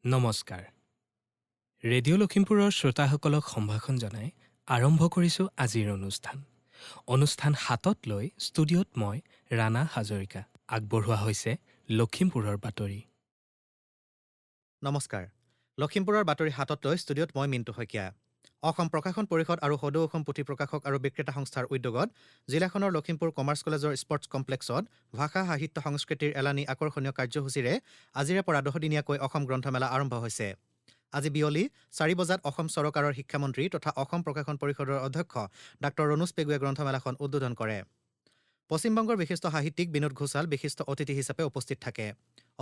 নমস্কাৰ। ৰেডিঅ' লখিমপুৰৰ শ্ৰোতাসকলক সম্ভাষণ জনাই আৰম্ভ কৰিছোঁ আজিৰ অনুষ্ঠান হাতত লৈ ষ্টুডিঅ'ত মই ৰাণা হাজৰিকা। আগবঢ়োৱা হৈছে লখিমপুৰৰ বাতৰি। নমস্কাৰ। লখিমপুৰৰ বাতৰি হাতত লৈ ষ্টুডিঅ'ত মই মিণ্টু শইকীয়া। অসম প্ৰকাশন পৰিষদ আৰু সদৌ অসম পুথি প্ৰকাশক আৰু বিক্ৰেতা সংস্থাৰ উদ্যোগত জিলাখনৰ লখিমপুৰ কমাৰ্চ কলেজৰ স্পৰ্টছ কমপ্লেক্সত ভাষা সাহিত্য সংস্কৃতিৰ এলানি আকৰ্ষণীয় কাৰ্যসূচীৰে আজিৰে পৰা 10 দিনীয়াকৈ অসম গ্ৰন্থমেলা আৰম্ভ হৈছে। আজি বিয়লি 4 বজাত অসম চৰকাৰৰ শিক্ষামন্ত্ৰী তথা অসম প্ৰকাশন পৰিষদৰ অধ্যক্ষ ডাঃ ৰণোজ পেগুৱে গ্ৰন্থমেলাখন উদ্বোধন কৰে। পশ্চিমবংগৰ বিশিষ্ট সাহিত্যিক বিনোদ ঘোষাল বিশিষ্ট অতিথি হিচাপে উপস্থিত থাকে।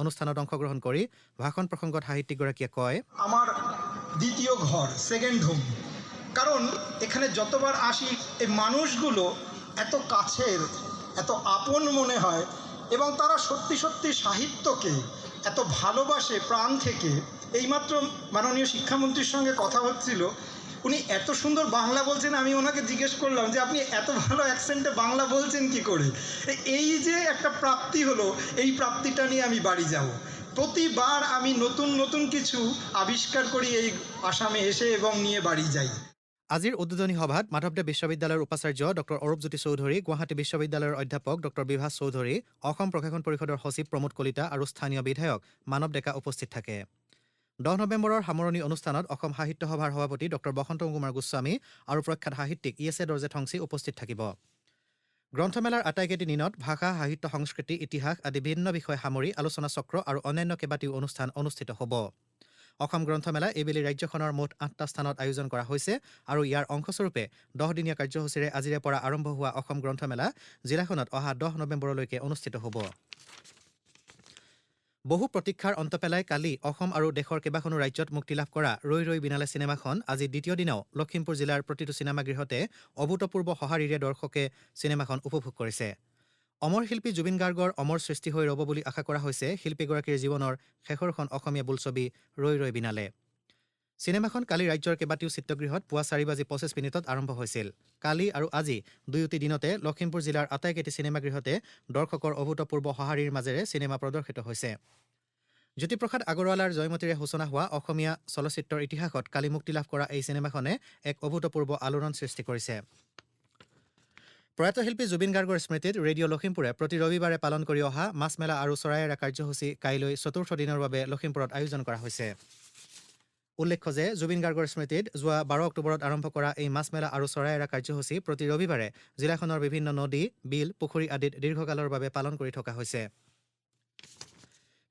অনুষ্ঠানত অংশগ্ৰহণ কৰি ভাষণ প্ৰসংগত সাহিত্যিকগৰাকীয়ে কয়, আমার দ্বিতীয় ঘর, সেকেন্ড হোম। কারণ এখানে যতবার আসি এই মানুষগুলো এত কাছের, এত আপন মনে হয় এবং তারা সত্যি সত্যি সাহিত্যকে এত ভালোবাসে প্রাণ থেকে। এইমাত্র মাননীয় শিক্ষামন্ত্রীর সঙ্গে কথা হচ্ছিল, উনি এত সুন্দর বাংলা বলছেন, আমি ওনাকে জিজ্ঞেস করলাম যে আপনি এত ভালো অ্যাকসেন্টে বাংলা বলছেন কি করে। এই যে একটা প্রাপ্তি হলো, এই প্রাপ্তিটা নিয়ে আমি বাড়ি যাব। প্রতিবার আমি নতুন নতুন কিছু আবিষ্কার করি এই আসামে এসে এবং নিয়ে বাড়ি যাই। আজিৰ উদ্বোধনী সভাত মাধৱদেৱ বিশ্ববিদ্যালয়ৰ উপাচাৰ্য ডঃ অৰূপজ্যোতি চৌধুৰী, গুৱাহাটী বিশ্ববিদ্যালয়ৰ অধ্যাপক ডঃ বিভাস চৌধুৰী, অসম প্ৰকাশন পৰিষদৰ সচিব প্ৰমোদ কলিতা আৰু স্থানীয় বিধায়ক মানৱ ডেকা উপস্থিত থাকে। 10 নৱেম্বৰৰ সামৰণি অনুষ্ঠানত অসম সাহিত্য সভাৰ সভাপতি ডঃ বসন্ত কুমাৰ গোস্বামী আৰু প্ৰখ্যাত সাহিত্যিক ইএছএ দৰ্জে থংচী উপস্থিত থাকিব। গ্ৰন্থমেলাৰ আটাইকেইটি দিনত ভাষা সাহিত্য সংস্কৃতি ইতিহাস আদি ভিন্ন বিষয় সামৰি আলোচনা চক্ৰ আৰু অন্যান্য কেইবাটাও অনুষ্ঠান অনুষ্ঠিত হ'ব। অসম গ্ৰন্থমেলা এইবেলি ৰাজ্যখনৰ মুঠ 8টা স্থানত আয়োজন কৰা হৈছে আৰু ইয়াৰ অংশস্বৰূপে 10 দিনীয়া কাৰ্যসূচীৰে আজিৰে পৰা আৰম্ভ হোৱা অসম গ্ৰন্থমেলা জিলাখনত অহা 10 নৱেম্বৰলৈকে অনুষ্ঠিত হ'ব। বহু প্ৰতীক্ষাৰ অন্ত পেলাই কালি অসম আৰু দেশৰ কেইবাখনো ৰাজ্যত মুক্তি লাভ কৰা ৰৈ ৰৈ বিনালে চিনেমাখন আজি দ্বিতীয় দিনাও লখিমপুৰ জিলাৰ প্ৰতিটো চিনেমাগৃহতে অভূতপূৰ্ব সঁহাৰিৰে দৰ্শকে চিনেমাখন উপভোগ কৰিছে। অমৰ শিল্পী জুবিন গাৰ্গৰ অমৰ সৃষ্টি হৈ ৰ'ব বুলি আশা কৰা হৈছে শিল্পীগৰাকীৰ জীৱনৰ শেষৰখন অসমীয়া বোলছবি ৰৈ ৰৈ বিনালে। চিনেমাখন কালি ৰাজ্যৰ কেইবাটাও চিত্ৰগৃহত পুৱা 4:25 আৰম্ভ হৈছিল। কালি আৰু আজি দুয়োটি দিনতে লখিমপুৰ জিলাৰ আটাইকেইটি চিনেমাগৃহতে দৰ্শকৰ অভূতপূৰ্ব সঁহাৰিৰ মাজেৰে চিনেমা প্ৰদৰ্শিত হৈছে। জ্যোতিপ্ৰসাদ আগৰৱালাৰ জয়মতীৰে সূচনা হোৱা অসমীয়া চলচ্চিত্ৰৰ ইতিহাসত কালি মুক্তি লাভ কৰা এই চিনেমাখনে এক অভূতপূৰ্ব আলোড়ন সৃষ্টি কৰিছে। প্ৰয়াত শিল্পী জুবিন গাৰ্গৰ স্মৃতিত ৰেডিঅ' লখিমপুৰে প্ৰতি ৰবিবাৰে পালন কৰি অহা মাছ মেলা আৰু চৰাই এৰা কাৰ্যসূচী কাইলৈ 4ৰ্থ দিনৰ বাবে লখিমপুৰত আয়োজন কৰা হৈছে। উল্লেখ্য যে জুবিন গাৰ্গৰ স্মৃতিত যোৱা 12 অক্টোবৰত আৰম্ভ কৰা এই মাছ মেলা আৰু চৰাই এৰা কাৰ্যসূচী প্ৰতি ৰবিবাৰে জিলাখনৰ বিভিন্ন নদী, বিল, পুখুৰী আদিত দীৰ্ঘকালৰ বাবে পালন কৰি থকা হৈছে।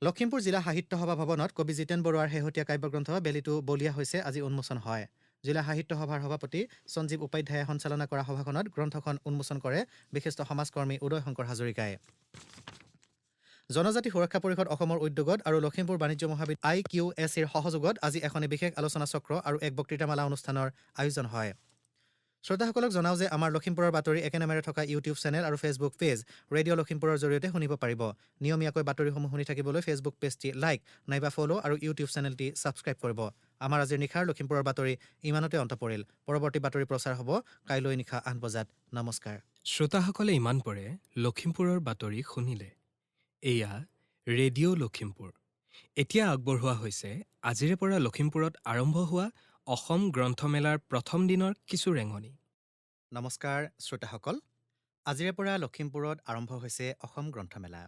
লখিমপুৰ জিলা সাহিত্য সভা ভৱনত কবি জিতেন বৰুৱাৰ শেহতীয়া কাব্যগ্ৰন্থ বেলিটো বলিয়া হৈছে আজি উন্মোচন হয়। জিলা সাহিত্য সভাৰ সভাপতি সঞ্জীৱ উপাধ্যায়ে সঞ্চালনা কৰা সভাখনত গ্ৰন্থখন উন্মোচন কৰে বিশিষ্ট সমাজকৰ্মী উদয় শংকৰ হাজৰিকাই। জনজাতি সুৰক্ষা পৰিষদ অসমৰ উদ্যোগত আৰু লখিমপুৰ বাণিজ্য মহাবিদ্যালয় IQACৰ সহযোগত আজি এখনি বিশেষ আলোচনা চক্ৰ আৰু এক বক্তৃতামালা অনুষ্ঠানৰ আয়োজন হয়। শ্ৰোতাসকলক জনাওঁ যে আমাৰ লখিমপুৰৰ বাতৰি একেনামেৰে থকা ইউটিউব চেনেল আৰু ফেচবুক পেজ ৰেডিঅ' লখিমপুৰৰ জৰিয়তে শুনিব পাৰিব। নিয়মীয়াকৈ বাতৰিসমূহ শুনি থাকিবলৈ ফেচবুক পেজটি লাইক নাইবা ফ'ল' আৰু ইউটিউব চেনেলটি ছাবস্ক্ৰাইব কৰিব। আমাৰ আজিৰ নিশাৰ লখিমপুৰৰ বাতৰি ইমানতে অন্ত পৰিল। পৰৱৰ্তী বাতৰি প্ৰচাৰ হ'ব কাইলৈ নিশা 8 বজাত। নমস্কাৰ। শ্ৰোতাসকলে ইমান পৰে লখিমপুৰৰ বাতৰি শুনিলে। এয়া ৰেডিঅ' লখিমপুৰ। এতিয়া আগবঢ়োৱা হৈছে আজিৰে পৰা লখিমপুৰত আৰম্ভ হোৱা অসম গ্ৰন্থমেলাৰ প্ৰথম দিনৰ কিছু ৰেঙনি। নমস্কাৰ শ্ৰোতাসকল। আজিৰে পৰা লখিমপুৰত আৰম্ভ হৈছে অসম গ্ৰন্থমেলা।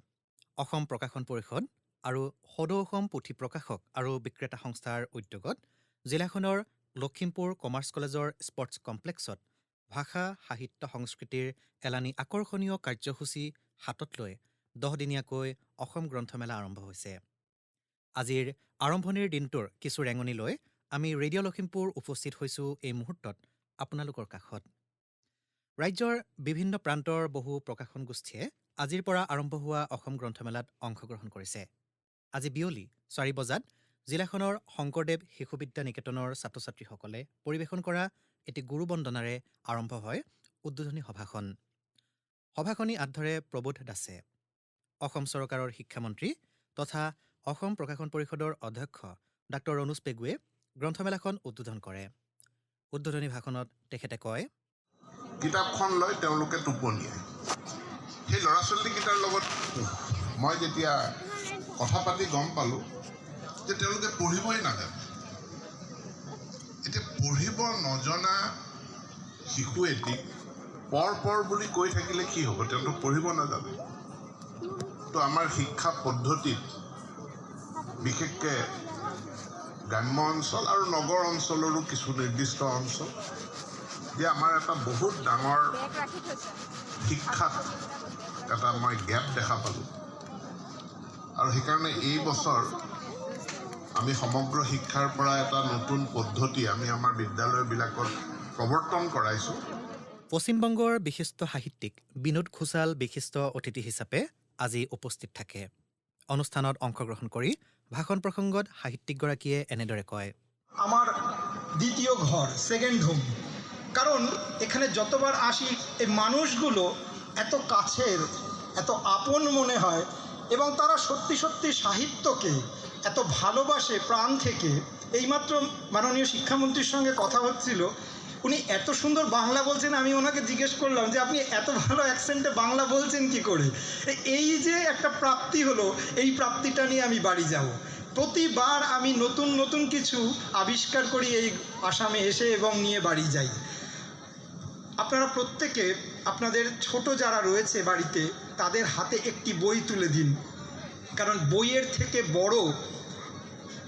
অসম প্ৰকাশন পৰিষদ আৰু সদৌ অসম পুথি প্ৰকাশক আৰু বিক্ৰেতা সংস্থাৰ উদ্যোগত জিলাখনৰ লখিমপুৰ কমাৰ্চ কলেজৰ স্পৰ্টছ কমপ্লেক্সত ভাষা সাহিত্য সংস্কৃতিৰ এলানি আকৰ্ষণীয় কাৰ্যসূচী হাতত লৈ 10 দিনীয়াকৈ অসম গ্ৰন্থমেলা আৰম্ভ হৈছে। আজিৰ আৰম্ভণিৰ দিনটোৰ কিছু ৰেঙনি লৈ আমি ৰেডিঅ' লখিমপুৰ উপস্থিত হৈছোঁ এই মুহূৰ্তত আপোনালোকৰ কাষত। ৰাজ্যৰ বিভিন্ন প্ৰান্তৰ বহু প্ৰকাশন গোষ্ঠীয়ে আজিৰ পৰা আৰম্ভ হোৱা অসম গ্ৰন্থমেলাত অংশগ্ৰহণ কৰিছে। আজি বিয়লি 4 বজাত জিলাখনৰ শংকৰদেৱ শিশু বিদ্যা নিকেতনৰ ছাত্ৰ ছাত্ৰীসকলে পৰিৱেশন কৰা এটি গুৰু বন্দনাৰে আৰম্ভ হয় উদ্বোধনী সভাখন। সভাখনি আগধৰে প্ৰবোধ দাসে। অসম চৰকাৰৰ শিক্ষামন্ত্ৰী তথা অসম প্ৰকাশন পৰিষদৰ অধ্যক্ষ ডাঃ ৰণোজ পেগুৱে গ্ৰন্থমেলাখন উদ্বোধন কৰে। উদ্বোধনী ভাষণত তেখেতে কয়, কিতাপখন লৈ তেওঁলোকে টোপনিয়ায়। সেই ল'ৰা ছোৱালীকেইটাৰ লগত মই যেতিয়া কথা পাতি গম পালোঁ যে তেওঁলোকে পঢ়িবই নাজানে। এতিয়া পঢ়িব নজনা শিশু এটিক পৰ বুলি কৈ থাকিলে কি হ'ব? তেওঁলোক পঢ়িব নাজানে। তো আমাৰ শিক্ষা পদ্ধতিত বিশেষকৈ গ্ৰাম্য অঞ্চল আৰু নগৰ অঞ্চলৰো কিছু নিৰ্দিষ্ট অঞ্চল যে আমাৰ এটা বহুত ডাঙৰ শিক্ষাত এটা মই গেপ দেখা পালোঁ। আৰু সেইকাৰণে এই বছৰ আমি সমগ্ৰ শিক্ষাৰ পৰা এটা নতুন পদ্ধতি আমি আমাৰ বিদ্যালয়বিলাকত প্ৰৱৰ্তন কৰাইছোঁ। পশ্চিমবংগৰ বিশিষ্ট সাহিত্যিক বিনোদ খোছাল বিশিষ্ট অতিথি হিচাপে আজি উপস্থিত থাকে। অনুষ্ঠানত অংশগ্ৰহণ কৰি ভাষণ প্ৰসংগত সাহিত্যিকগৰাকীয়ে এনেদৰে কয়, আমার দ্বিতীয় ঘর, সেকেন্ড হোম। কারণ এখানে যতবার আসি এই মানুষগুলো এত কাছের, এত আপন মনে হয় এবং তারা সত্যি সত্যি সাহিত্যকে এত ভালোবাসে প্রাণ থেকে। এইমাত্র মাননীয় শিক্ষামন্ত্রীর সঙ্গে কথা হচ্ছিল, উনি এত সুন্দর বাংলা বলছেন, আমি ওনাকে জিজ্ঞেস করলাম যে আপনি এত ভালো অ্যাকসেন্টে বাংলা বলছেন কি করে। এই যে একটা প্রাপ্তি হলো, এই প্রাপ্তিটা নিয়ে আমি বাড়ি যাব। প্রতিবার আমি নতুন নতুন কিছু আবিষ্কার করি এই আসামে এসে এবং নিয়ে বাড়ি যাই। আপনারা প্রত্যেকে আপনাদের ছোট যারা রয়েছে বাড়িতে তাদের হাতে একটি বই তুলে দিন, কারণ বইয়ের থেকে বড়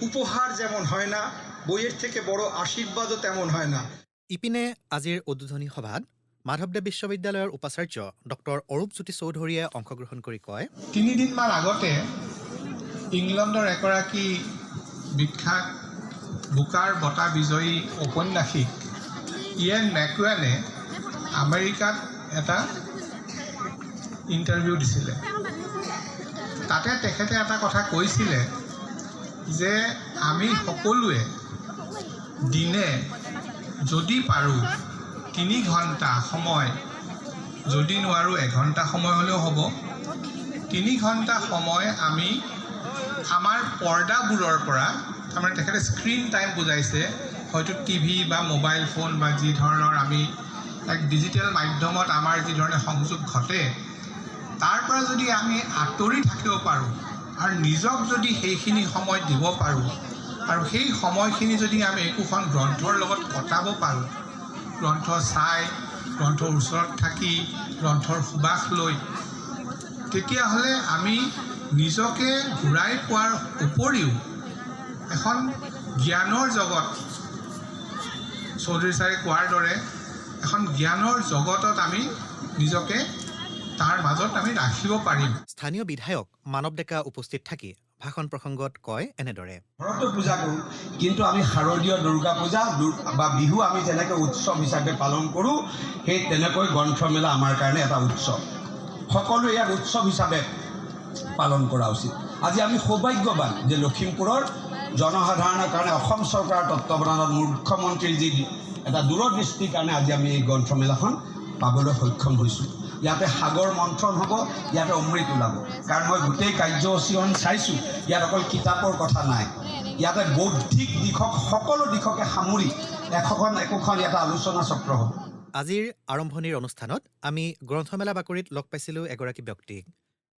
উপহার যেমন হয় না, বইয়ের থেকে বড় আশীর্বাদও তেমন হয় না। ইপিনে আজিৰ উদ্বোধনী সভাত মাধৱদেৱ বিশ্ববিদ্যালয়ৰ উপাচাৰ্য ডক্টৰ অৰূপজ্যোতি চৌধুৰীয়ে অংশগ্ৰহণ কৰি কয়, 3 দিনমান আগতে ইংলেণ্ডৰ এগৰাকী বিখ্যাত বুকাৰ বঁটা বিজয়ী ঔপন্যাসিক ইয়েন মেকুৱেনে আমেৰিকাত এটা ইণ্টাৰভিউ দিছিলে। তাতে তেখেতে এটা কথা কৈছিলে যে আমি সকলোৱে দিনে যদি পাৰোঁ 3 ঘণ্টা সময়, যদি নোৱাৰোঁ 1 ঘণ্টা সময় হ'লেও হ'ব, 3 ঘণ্টা সময় আমি আমাৰ পৰ্দাবোৰৰ পৰা, তাৰমানে তেখেতে স্ক্ৰীণ টাইম বুজাইছে, হয়তো টিভি বা মোবাইল ফোন বা যি ধৰণৰ আমি এক ডিজিটেল মাধ্যমত আমাৰ যি ধৰণে সংযোগ ঘটে, তাৰ পৰা যদি আমি আঁতৰি থাকিব পাৰোঁ আৰু নিজক যদি সেইখিনি সময় দিব পাৰোঁ আৰু সেই সময়খিনি যদি আমি একোখন গ্ৰন্থৰ লগত কটাব পাৰোঁ, গ্ৰন্থ চাই, গ্ৰন্থৰ ওচৰত থাকি, গ্ৰন্থৰ সুবাস লৈ, তেতিয়াহ'লে আমি নিজকে ঘূৰাই পোৱাৰ উপৰিও এখন জ্ঞানৰ জগত, চৌধুৰী ছাৰে কোৱাৰ দৰে এখন জ্ঞানৰ জগতত আমি নিজকে তাৰ মাজত আমি ৰাখিব পাৰিম। স্থানীয় বিধায়ক মানৱ ডেকা উপস্থিত থাকি ভাষণ প্ৰসংগত কয় এনেদৰে, ঘৰতো পূজা কৰোঁ, কিন্তু আমি শাৰদীয় দুৰ্গা পূজা বা বিহু আমি যেনেকৈ উৎসৱ হিচাপে পালন কৰোঁ, সেই তেনেকৈ গ্ৰন্থমেলা আমাৰ কাৰণে এটা উৎসৱ। সকলোৱে ইয়াক উৎসৱ হিচাপে পালন কৰা উচিত। আজি আমি সৌভাগ্যৱান যে লখিমপুৰৰ জনসাধাৰণৰ কাৰণে অসম চৰকাৰৰ তত্ত্বাৱধানত মুখ্যমন্ত্ৰীৰ যি এটা দূৰদৃষ্টিৰ কাৰণে আজি আমি এই গ্ৰন্থমেলাখন পাবলৈ সক্ষম হৈছোঁ। ইয়াতে সাগৰ মন্থন হ'ব, ইয়াতে অমৃত ওলাব। কাৰণ মই গোটেই কাৰ্যসূচীখন চাইছোঁ, ইয়াত অকল কিতাপৰ কথা নাই, ইয়াতে বৌদ্ধিক দিশক সকলো দিশকে সামৰি একোখন এটা আলোচনা চক্ৰ হ'ব। আজিৰ আৰম্ভণিৰ অনুষ্ঠানত আমি গ্ৰন্থমেলা বাকৰিত লগ পাইছিলোঁ এগৰাকী ব্যক্তিক।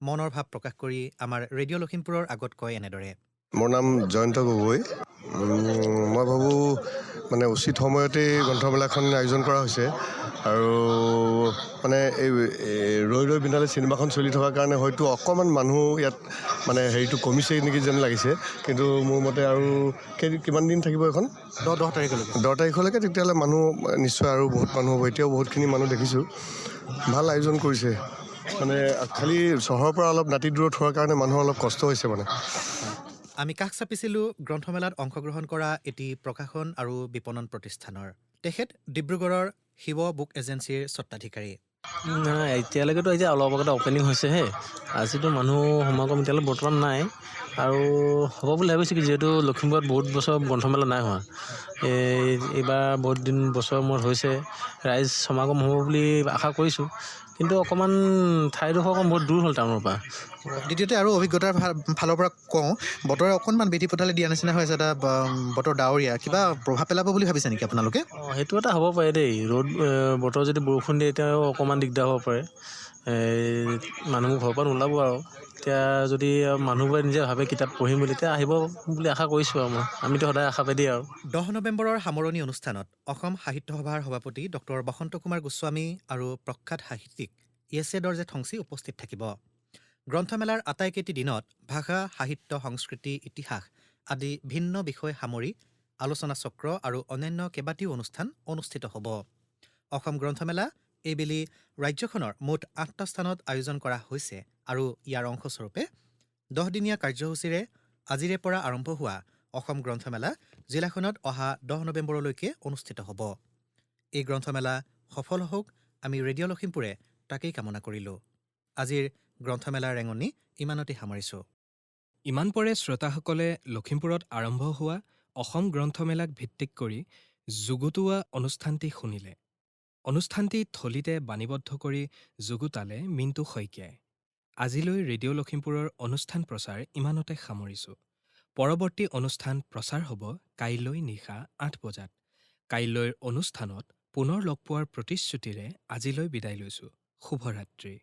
মনৰ ভাৱ প্ৰকাশ কৰি আমাৰ ৰেডিঅ' লখিমপুৰৰ আগত কয় এনেদৰে, মোৰ নাম জয়ন্ত গগৈ। মই ভাবোঁ মানে উচিত সময়তে গ্ৰন্থমেলাখন আয়োজন কৰা হৈছে আৰু মানে এই ৰৈ বিনালে চিনেমাখন চলি থকাৰ কাৰণে হয়তো অকণমান মানুহ ইয়াত মানে হেৰিটো কমিছে নেকি যেন লাগিছে, কিন্তু মোৰ মতে আৰু কিমান দিন থাকিব এখন? 10 তাৰিখলৈকে। 10 তাৰিখলৈকে তেতিয়াহ'লে মানুহ নিশ্চয় আৰু বহুত মানুহ হ'ব। এতিয়াও বহুতখিনি মানুহ দেখিছোঁ। ভাল আয়োজন কৰিছে, মানে খালি চহৰৰ পৰা অলপ নাতি দূৰত হোৱাৰ কাৰণে মানুহৰ অলপ কষ্ট হৈছে মানে। আমি কাষ চাপিছিলোঁ গ্ৰন্থমেলাত অংশগ্ৰহণ কৰা এটি প্ৰকাশন আৰু বিপণন প্ৰতিষ্ঠানৰ। তেখেত ডিব্ৰুগড়ৰ শিৱ বুক এজেঞ্চিৰ স্বত্বাধিকাৰী। এতিয়ালৈকেতো এতিয়া অলপ আগতে অ'পেনিং হৈছেহে, আজিতো মানুহ সমাগম এতিয়ালৈ বৰ্তমান নাই আৰু হ'ব বুলি ভাবিছোঁ, যিহেতু লখিমপুৰত বহুত বছৰ গ্ৰন্থমেলা নাই হোৱা। এইবাৰ বহুত বছৰ মূৰত হৈছে, ৰাইজ সমাগম হ'ব বুলি আশা কৰিছোঁ, কিন্তু অকণমান ঠাইডোখৰ অকণ বহুত দূৰ হ'ল টাউনৰ পৰা। দ্বিতীয়তে আৰু অভিজ্ঞতাৰ ফালৰ পৰা কওঁ, বতৰে অকণমান বেঠি পঠালে দিয়া নিচিনা হৈছে, এটা বতৰ ডাৱৰীয়া, কিবা প্ৰভাৱ পেলাব বুলি ভাবিছে নেকি আপোনালোকে? সেইটো এটা হ'ব পাৰে দেই, বতৰ যদি বৰষুণ দিয়ে এতিয়াও অকণমান দিগদাৰ হ'ব পাৰে, মানুহবোৰ ঘৰৰ পৰা নোলাব আৰু এতিয়া যদি মানুহবোৰে নিজে ভাবে কিতাপ পঢ়িম বুলি তেতিয়া আহিব বুলি আশা কৰিছোঁ আৰু আমিতো সদায় আশাবাদী আৰু 10 নৱেম্বৰৰ সামৰণি অনুষ্ঠানত অসম সাহিত্য সভাৰ সভাপতি ডক্টৰ বসন্ত কুমাৰ গোস্বামী আৰু প্ৰখ্যাত সাহিত্যিক য়েছে দৰ্জে থংচী উপস্থিত থাকিব। গ্ৰন্থমেলাৰ আটাইকেইটি দিনত ভাষা, সাহিত্য, সংস্কৃতি, ইতিহাস আদি ভিন্ন বিষয় সামৰি আলোচনা চক্ৰ আৰু অন্যান্য কেইবাটিও অনুষ্ঠান অনুষ্ঠিত হ'ব। অসম গ্ৰন্থমেলা এইবেলি ৰাজ্যখনৰ মুঠ 8টা স্থানত আয়োজন কৰা হৈছে আৰু ইয়াৰ অংশস্বৰূপে 10-দিনীয়া কাৰ্যসূচীৰে আজিৰে পৰা আৰম্ভ হোৱা অসম গ্ৰন্থমেলা জিলাখনত অহা 10 নৱেম্বৰলৈকে অনুষ্ঠিত হ'ব। এই গ্ৰন্থমেলা সফল হওক, আমি ৰেডিঅ' লখিমপুৰে তাকেই কামনা কৰিলোঁ। আজিৰ গ্ৰন্থমেলাৰ ৰেঙনি ইমানতে সামৰিছোঁ। ইমান পৰে শ্ৰোতাসকলে লখিমপুৰত আৰম্ভ হোৱা অসম গ্ৰন্থমেলাক ভিত্তিক কৰি যুগুতোৱা অনুষ্ঠানটি শুনিলে। অনুষ্ঠানটি থলিতে বাণীবদ্ধ কৰি যুগুতালে মিণ্টু শইকীয়াই। আজিলৈ ৰেডিঅ' লখিমপুৰৰ অনুষ্ঠান প্ৰচাৰ ইমানতে সামৰিছোঁ। পৰৱৰ্তী অনুষ্ঠান প্ৰচাৰ হ'ব কাইলৈ নিশা 8 বজাত। কাইলৈৰ অনুষ্ঠানত পুনৰ লগ পোৱাৰ প্ৰতিশ্ৰুতিৰে আজিলৈ বিদায় লৈছোঁ। শুভৰাত্ৰি।